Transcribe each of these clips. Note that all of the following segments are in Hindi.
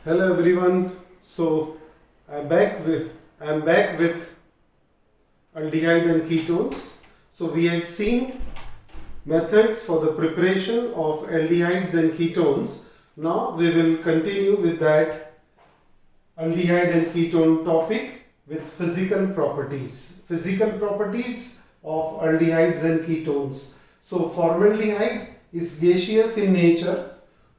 Hello everyone. So I'm back with aldehyde and ketones. So we had seen methods for the preparation of aldehydes and ketones. Now we will continue with that aldehyde and ketone topic with physical properties. Physical properties of aldehydes and ketones. So formaldehyde is gaseous in nature.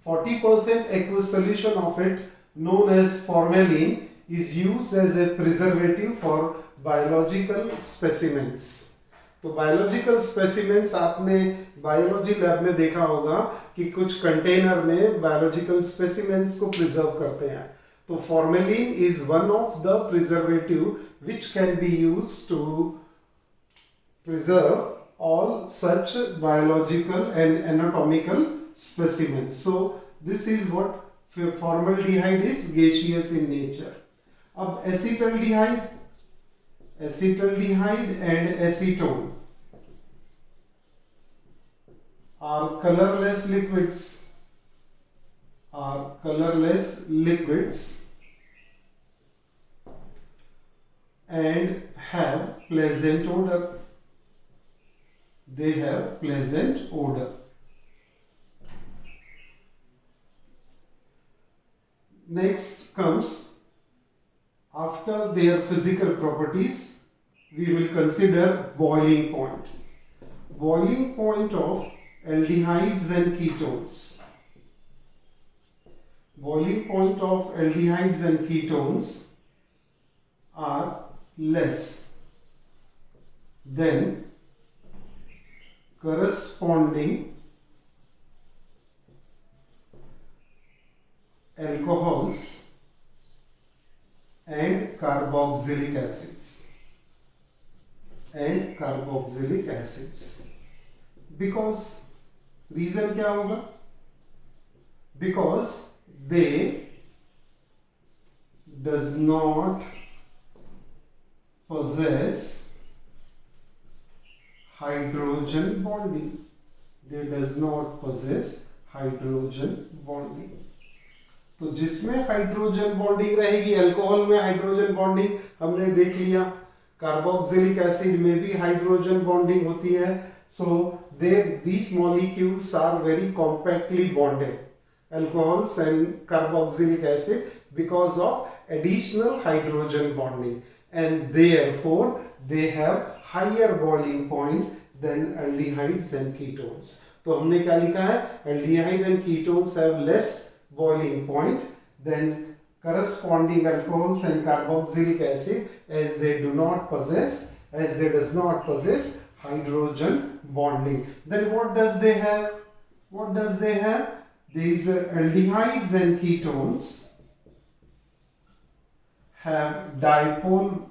40% aqueous solution of it, known as formalin, is used as a preservative for biological specimens. तो बायोलॉजिकल स्पेसिमेंस आपने बायोलॉजी लैब में देखा होगा कि कुछ कंटेनर में बायोलॉजिकल स्पेसिमेंस को प्रिजर्व करते हैं. तो formalin is one of the preservative which can be used to preserve all such biological and anatomical specimens. So this is what formaldehyde is, gaseous in nature. अब acetaldehyde and acetone are colorless liquids and have pleasant odor. They have pleasant odor. Next comes, after their physical properties, we will consider boiling point. Boiling point of aldehydes and ketones. Boiling point of aldehydes and ketones are less than corresponding alcohols and carboxylic acids. Because reason क्या होगा? Because they does not possess hydrogen bonding. They does not possess hydrogen bonding. तो जिसमें हाइड्रोजन बॉन्डिंग रहेगी, अल्कोहल में हाइड्रोजन बॉन्डिंग हमने देख लिया, कार्बोक्सिलिक एसिड में भी हाइड्रोजन बॉन्डिंग होती है. सो these molecules are very compactly bonded, alcohols and carboxylic acid, because of additional hydrogen bonding, and therefore they have higher boiling point than aldehydes and ketones. तो हमने क्या लिखा है? Aldehyde and ketones have less boiling point than corresponding alcohols and carboxylic acid, as they does not possess hydrogen bonding. Then what does they have? These aldehydes and ketones have dipole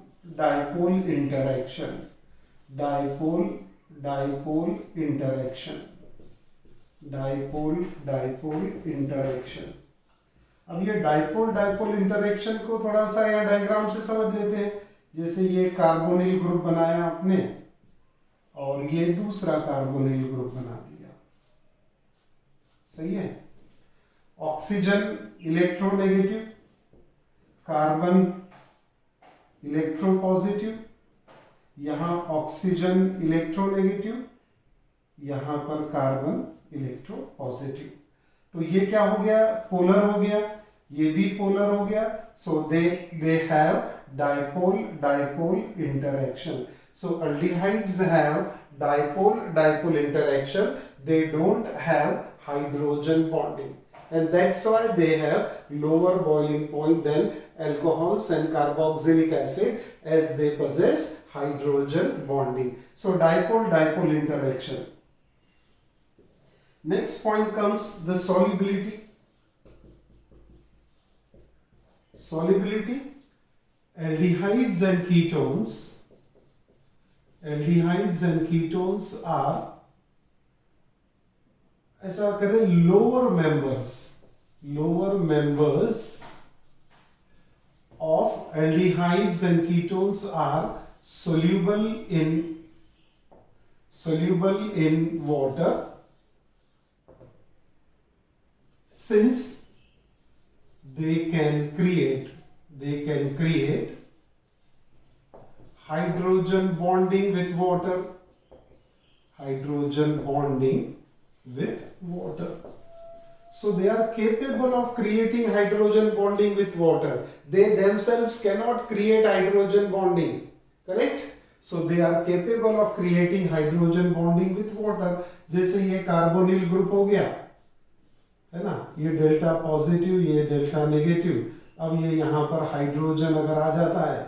interaction. अब ये डाइपोल इंटरेक्शन को थोड़ा सा या डायग्राम से समझ लेते हैं. जैसे ये कार्बोनिल ग्रुप बनाया आपने और ये दूसरा कार्बोनिल ग्रुप बना दिया. सही है? ऑक्सीजन इलेक्ट्रोनेगेटिव, कार्बन इलेक्ट्रोपॉजिटिव, यहां ऑक्सीजन इलेक्ट्रोनेगेटिव, यहां पर कार्बन इलेक्ट्रोपॉजिटिव. तो ये क्या हो गया? पोलर हो गया. ये भी पोलर हो गया. So they have dipole interaction. So aldehydes have dipole interaction. They don't have hydrogen bonding, and that's why they have lower boiling point than alcohols and carboxylic acid, as they possess hydrogen bonding. So dipole interaction. Next point comes the solubility. Aldehydes and ketones are, ऐसा करें, lower members of aldehydes and ketones are soluble in water, since they can create hydrogen bonding with water, so they are capable of creating hydrogen bonding with water. They themselves cannot create hydrogen bonding, correct? So they are capable of creating hydrogen bonding with water. जैसे ये कार्बोनिल ग्रुप हो गया है ना, ये डेल्टा पॉजिटिव, ये डेल्टा नेगेटिव। अब ये यहाँ पर हाइड्रोजन अगर आ जाता है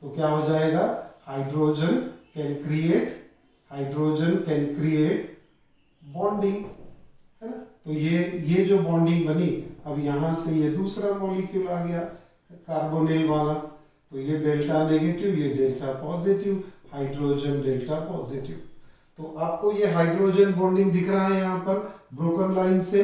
तो क्या हो जाएगा, हाइड्रोजन कैन क्रिएट बॉन्डिंग, है ना। तो ये जो बॉन्डिंग बनी, अब यहाँ से ये दूसरा मॉलिक्यूल आ गया कार्बोनिल वाला, तो ये डेल्टा नेगेटिव, ये delta positive, hydrogen delta positive. तो आपको ये हाइड्रोजन बॉन्डिंग दिख रहा है यहाँ पर ब्रोकन लाइन से।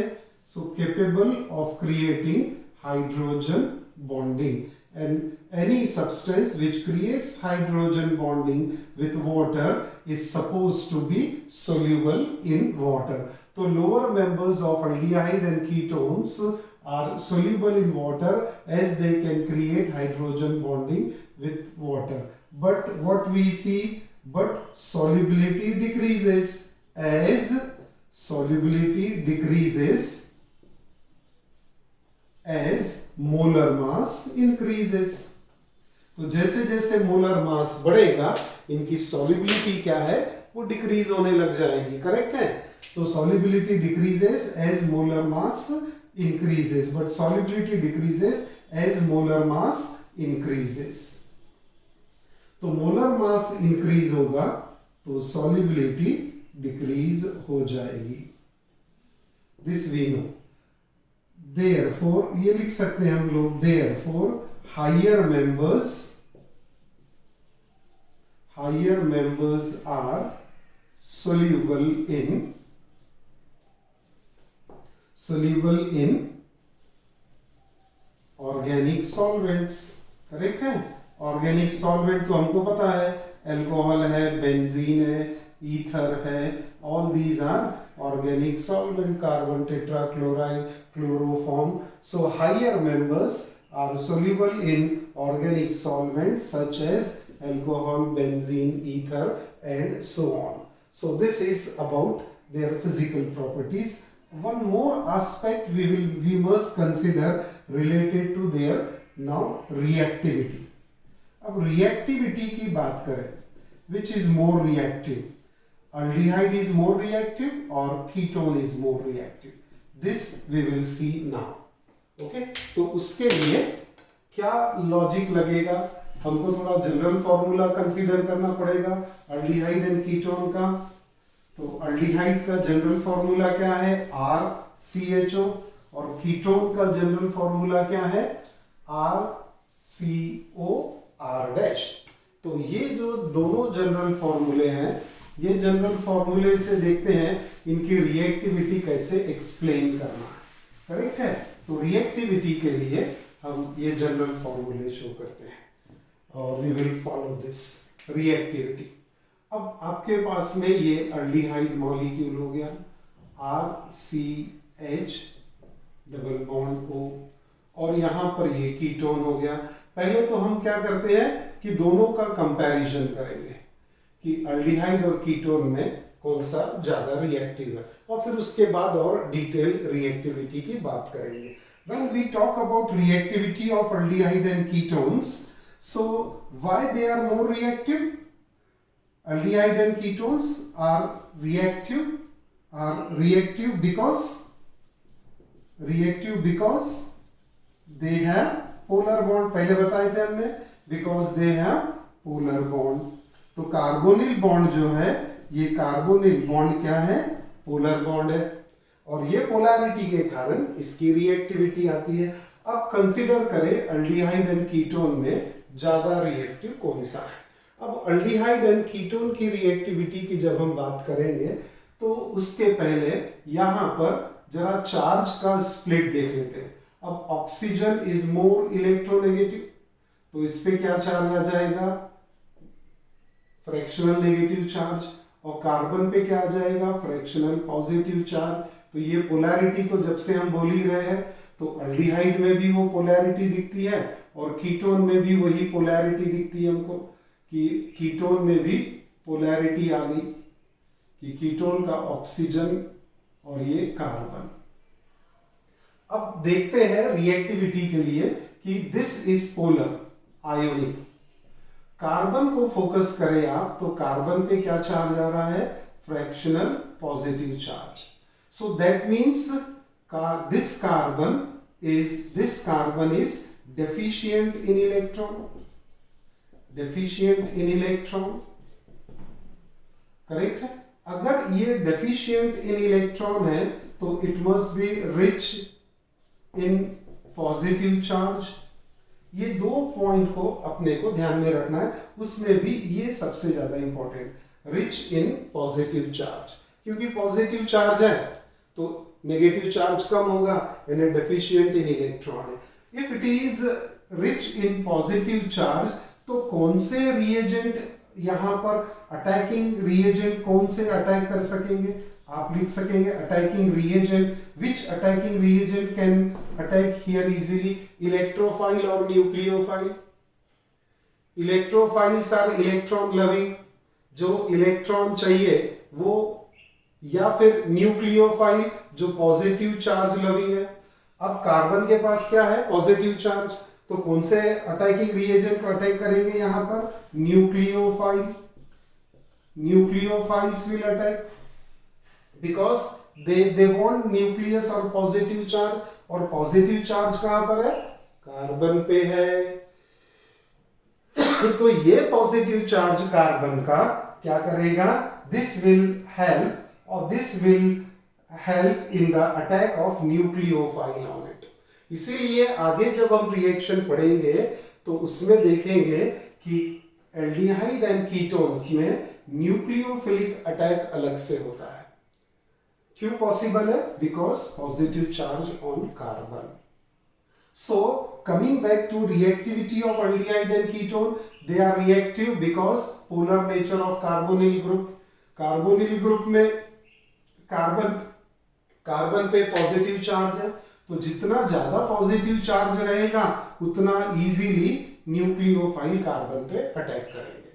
So capable of creating hydrogen bonding, and any substance which creates hydrogen bonding with water is supposed to be soluble in water. So lower members of aldehyde and ketones are soluble in water as they can create hydrogen bonding with water. But what we see, but solubility decreases as molar mass increases. तो जैसे जैसे मोलर मास बढ़ेगा, इनकी सॉल्युबिलिटी क्या है, वो डिक्रीज होने लग जाएगी, करेक्ट है। तो solubility decreases as molar mass increases, but solubility decreases as molar mass increases. तो मोलर मास इंक्रीज होगा तो सॉल्युबिलिटी डिक्रीज हो जाएगी, दिस वी नो। Therefore, ये लिख सकते हैं हम लोग, therefore higher members are soluble in organic solvents, correct है। ऑर्गेनिक सॉल्वेंट तो हमको पता है, अल्कोहल है, बेंजीन है, ईथर है, all these are organic solvent, carbon tetrachloride, chloroform. So higher members are soluble in organic solvents such as alcohol, benzene, ether and so on. So this is about their physical properties. One more aspect we must consider related to their now reactivity. अब reactivity की बात करें, which is more reactive? Aldehyde is more reactive or ketone is more reactive? This we will see now. Okay? तो उसके लिए क्या लॉजिक लगेगा, हमको थोड़ा जनरल फॉर्मूला कंसीडर करना पड़ेगा अल्डिहाइड एंड कीटोन का। तो अल्डिहाइड का जनरल फॉर्मूला क्या है, RCHO, और कीटोन का जनरल फॉर्मूला क्या है, RCOR'। तो ये जो दोनों जनरल फॉर्मूले हैं, ये जनरल फॉर्मूले से देखते हैं इनकी रिएक्टिविटी कैसे एक्सप्लेन करना है, करेक्ट है। तो रिएक्टिविटी के लिए हम ये जनरल फॉर्मूले शो करते हैं और we will follow this reactivity. अब आपके पास में ये अल्डिहाइड मॉलिक्यूल हो गया, RCH डबल बॉन्ड O, और यहाँ पर ये कीटोन हो गया। पहले तो हम क्या करते हैं कि दोनों का कंपैरिजन करेंगे कि अल्डिहाइड और कीटोन में कौन सा ज्यादा रिएक्टिव है, और फिर उसके बाद और डिटेल रिएक्टिविटी की बात करेंगे। When we talk about reactivity of aldehyde and ketones, so why they are more reactive? Aldehyde and ketones are reactive because they have polar bond। पहले बताए थे हमने, because they have polar bond। तो कार्बोनिल बॉन्ड जो है, ये कार्बोनिल बॉन्ड क्या है, पोलर बॉन्ड है, और ये पोलैरिटी के कारण इसकी रिएक्टिविटी आती है। अब कंसीडर करें अल्डिहाइड एंड कीटोन में ज्यादा रिएक्टिव कौन सा है। अब अल्डिहाइड एंड कीटोन की रिएक्टिविटी की जब हम बात करेंगे तो उसके पहले यहाँ पर जरा चार्ज का स्प्लिट देख लेते हैं। अब ऑक्सीजन इज मोर इलेक्ट्रोनेगेटिव, तो इस पे क्या चार्ज आ जाएगा, फ्रैक्शनल नेगेटिव चार्ज, और कार्बन पे क्या आ जाएगा, फ्रैक्शनल पॉजिटिव चार्ज। तो ये पोलैरिटी तो जब से हम बोल ही रहे हैं, तो अल्डिहाइड में भी वो पोलैरिटी दिखती है और कीटोन में भी वही पोलैरिटी दिखती है हमको, कि कीटोन में भी पोलैरिटी आ गई कि कीटोन का ऑक्सीजन और ये कार्बन। अब देखते हैं रिएक्टिविटी के लिए कि this is polar ionic. Carbon को फोकस करें आप तो कार्बन पे क्या चार्ज आ रहा है, fractional positive charge. So that means this carbon is deficient in electron, correct है। अगर ये deficient in electron है तो it must be rich in positive charge। ये दो पॉइंट को अपने को ध्यान में रखना है, उसमें भी ये सबसे ज्यादा important, rich in positive charge, क्योंकि पॉजिटिव चार्ज है तो नेगेटिव चार्ज कम होगा, यानी डेफिशिएंट इन इलेक्ट्रॉन है। If it is rich in positive charge तो कौन से रिएजेंट यहां पर अटैकिंग रिएजेंट कौन से अटैक कर सकेंगे, आप लिख सकेंगे attacking reagent, which attacking reagent can attack here easily, electrophile और nucleophile. Electrophiles are electron loving, जो इलेक्ट्रॉन चाहिए वो, या फिर न्यूक्लियोफाइल जो पॉजिटिव चार्ज लविंग है। अब कार्बन के पास क्या है, पॉजिटिव चार्ज, तो कौन से अटैकिंग रिएजेंट को अटैक करेंगे यहां पर, nucleophile. Nucleophiles will attack because they want nucleus और पॉजिटिव चार्ज, और पॉजिटिव चार्ज कहां पर है, कार्बन पे है। तो ये पॉजिटिव चार्ज कार्बन का क्या करेगा, दिस विल हेल्प, और this will help in the attack of nucleophile on it. इसीलिए आगे जब हम रिएक्शन पढ़ेंगे तो उसमें देखेंगे कि एल्डिहाइड एंड कीटोन्स में न्यूक्लियोफिलिक अटैक अलग से होता है। क्यों पॉसिबल है, because positive charge on carbon. So coming back to reactivity of aldehyde and ketone, they are reactive because polar nature of carbonyl group. Carbonyl group में कार्बन पे पॉजिटिव चार्ज है, तो जितना ज्यादा पॉजिटिव चार्ज रहेगा उतना इजीली न्यूक्लियोफाइल कार्बन पे अटैक करेंगे,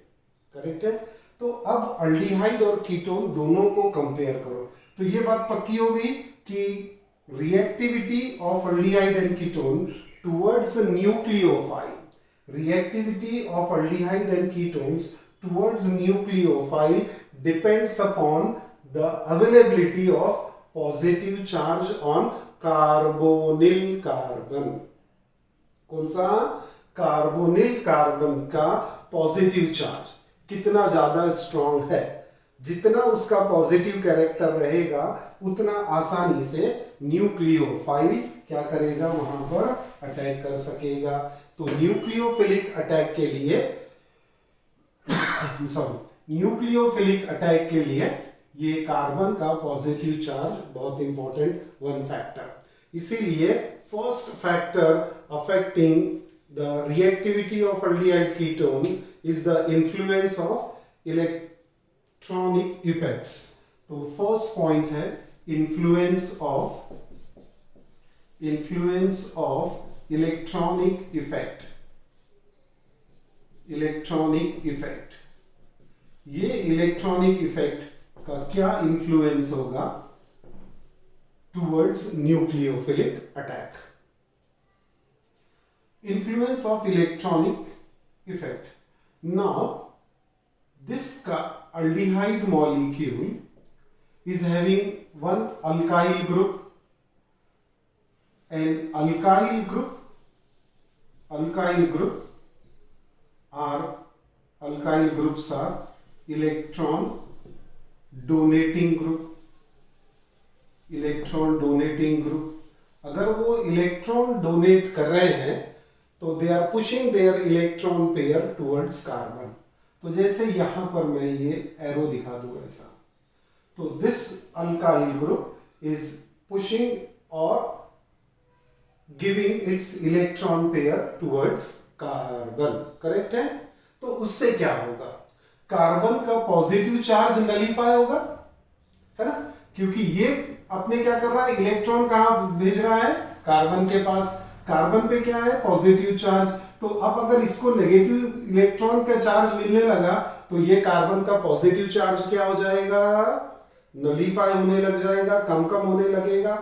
करेक्ट है। तो अब अल्डिहाइड और कीटोन दोनों को कंपेयर करो, तो ये बात पक्की हो गई कि reactivity of aldehyde and ketone towards a nucleophile, reactivity of aldehyde and ketones towards nucleophile depends upon the availability of positive charge on carbonyl carbon। कौन सा, कार्बोनिल कार्बन का पॉजिटिव चार्ज कितना ज्यादा स्ट्रॉन्ग है, जितना उसका पॉजिटिव कैरेक्टर रहेगा उतना आसानी से न्यूक्लियोफाइल क्या करेगा, वहां पर अटैक कर सकेगा। तो न्यूक्लियोफिलिक अटैक के लिए न्यूक्लियोफिलिक अटैक के लिए ये कार्बन का पॉजिटिव चार्ज बहुत इंपॉर्टेंट वन फैक्टर। इसीलिए first factor affecting the reactivity of aldehyde ketone is the influence of electronic effects. तो फर्स्ट पॉइंट है influence of electronic effect. Electronic effect, ये इलेक्ट्रॉनिक इफेक्ट का क्या इन्फ्लुएंस होगा towards nucleophilic attack. Influence of electronic effect, now this aldehyde molecule is having one alkyl group, and alkyl group groups are electron donating group। अगर वो इलेक्ट्रॉन डोनेट कर रहे हैं तो they are pushing their electron pair towards carbon. तो जैसे यहां पर मैं ये एरो दिखा दूं ऐसा, तो this alkyl group is pushing और giving its electron pair towards carbon, correct है। तो उससे क्या होगा, कार्बन का पॉजिटिव चार्ज नलिफाई होगा, है ना, क्योंकि ये अपने क्या कर रहा है, इलेक्ट्रॉन कहां भेज रहा है, कार्बन के पास, कार्बन पे क्या है, पॉजिटिव चार्ज। तो अब अगर इसको नेगेटिव इलेक्ट्रॉन का चार्ज मिलने लगा तो ये कार्बन का पॉजिटिव चार्ज क्या हो जाएगा, नलीफाई होने लग जाएगा, कम कम होने लगेगा।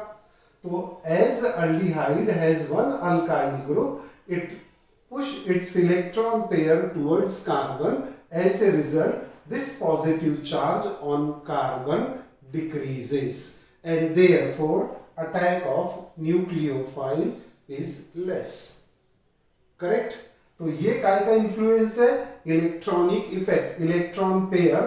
तो as aldehyde has one alkyl group, it push its electron pair towards carbon. As a result, this positive charge on carbon decreases and therefore attack of nucleophile is less. Correct? तो ये काय का इन्फ्लुएंस है, electronic effect, electron pair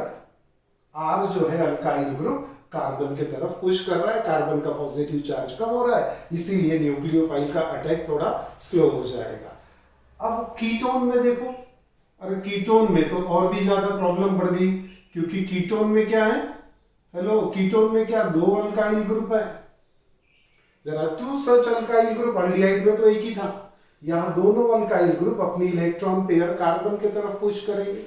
R जो है अल्काइल ग्रुप कार्बन की तरफ पुश कर रहा है, कार्बन का पॉजिटिव चार्ज कम हो रहा है, इसीलिए न्यूक्लियोफाइल का अटैक थोड़ा स्लो हो जाएगा। अब कीटोन में देखो, अरे कीटोन में तो और भी ज्यादा प्रॉब्लम बढ़ गई, क्योंकि कीटोन में क्या है, हेलो, कीटोन में क्या, दो अल्काइल ग्रुप है, there are two such alkyl group. Aldehyde में तो एक ही था, यहां दोनों अल्काइल ग्रुप अपनी इलेक्ट्रॉन पेयर कार्बन की तरफ पुश करेंगे।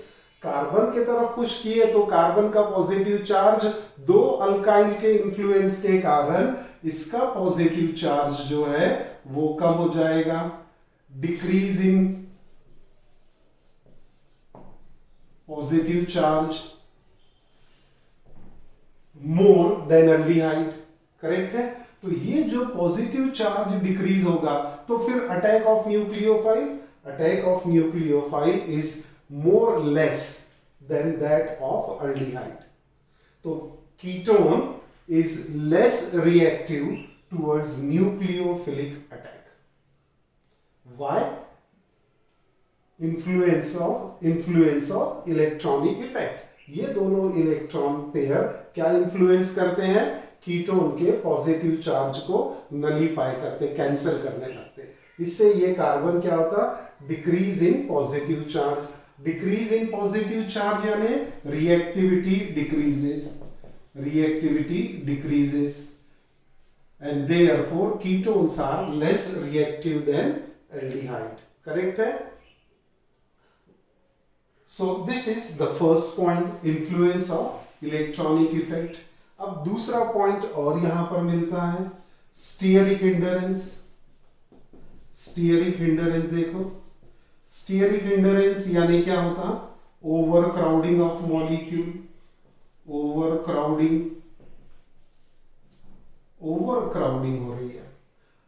कार्बन की तरफ पुश किए तो कार्बन का पॉजिटिव चार्ज दो अल्काइल के इन्फ्लुएंस के कारण इसका पॉजिटिव चार्ज जो है वो कम हो जाएगा, decreasing positive charge more than aldehyde। Correct है? तो ये जो पॉजिटिव चार्ज डिक्रीज होगा तो फिर attack of nucleophile, attack of nucleophile is more less than that of aldehyde। तो ketone is less reactive towards nucleophilic attack. Why? Influence of electronic effect। ये दोनों इलेक्ट्रॉन पेयर क्या इन्फ्लुएंस करते हैं, कीटोन के पॉजिटिव चार्ज को नलीफाई करते, कैंसिल करने लगते। इससे ये कार्बन क्या होता, decrease in positive charge. Decrease in positive charge यानी reactivity decreases and therefore ketones are less reactive than aldehyde। correct है? So this is the first point, influence of electronic effect। अब दूसरा पॉइंट और यहां पर मिलता है, स्टीयरिक हिंडरेंस। स्टीयरिक हिंडरेंस देखो, स्टीयरिक हिंडरेंस यानी क्या होता, over crowding of molecule, over crowding हो रही है।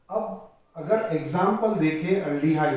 अब अगर एग्जाम्पल देखें अल्डिहाइड